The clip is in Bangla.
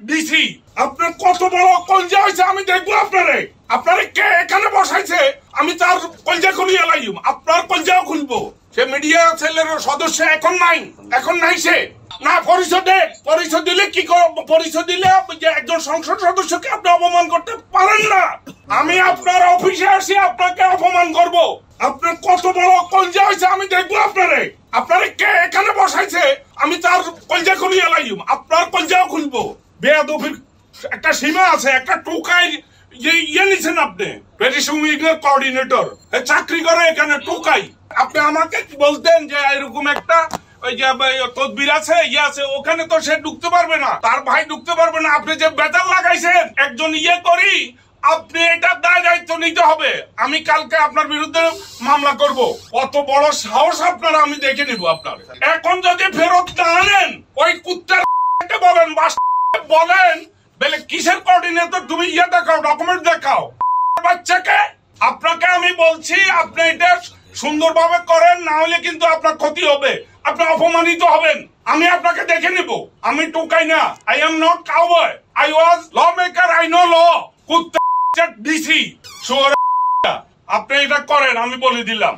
ডিসি আপনার কত বড় কলজা হয়েছে আমি দেখবো আপনারে আপনারে কে এখানে বসাইছে আমি তার কলজা খুলিয়ে লাইম আপনার কলজাও খুলবো সে মিডিয়া সেলের সদস্য এখন নাই সে না পরিচয় দিলে কি পরিচয় দিলে যে একজন সংসদ সদস্যকে আপনি অপমান করতে পারেন না আমি আপনার অফিসে আসি আপনাকে অপমান করব আপনার কত বড় কলজা হয়েছে আমি দেখবো আপনারে কে এখানে বসাইছে আমি তার কলজা খুলিয়ে লাইম আপনার কলজাও খুলবো বেয়াদবির একটা সীমা আছে একটা টোকাই নিছেন আপনি পেটিশন উইংয়ের কোঅর্ডিনেটর চাকরি করে এখানে টোকাই আপনি আমাকে বলতেন যে এরকম একটা ওই যে তদবির আছে আছে ওখানে তো সে ঢুকতে পারবে না তার ভাই ঢুকতে পারবে না আপনি যে বেতার লাগাইছেন একজন করি আপনি এটা দায়িত্ব নিতে হবে আমি কালকে আপনার বিরুদ্ধে মামলা করব কত বড় সাহস আপনারা আমি দেখে নিব আপনার এখন যদি ফেরত না আনেন ওই কুত্তার বলেন বলে কিসের কোঅর্ডিনেটর তুমি দেখাও ডকুমেন্ট দেখাও বাচ্চাকে আপনাকে আমি বলছি আপনি এটা সুন্দরভাবে করেন না হলে কিন্তু আপনার ক্ষতি হবে আপনি অপমানিত হবেন আমি আপনাকে দেখে নিব আমি টোকাই না I am not cowboy I was lawmaker I know law কুত্তা ডিসি আপনি এটা করেন আমি বলে দিলাম।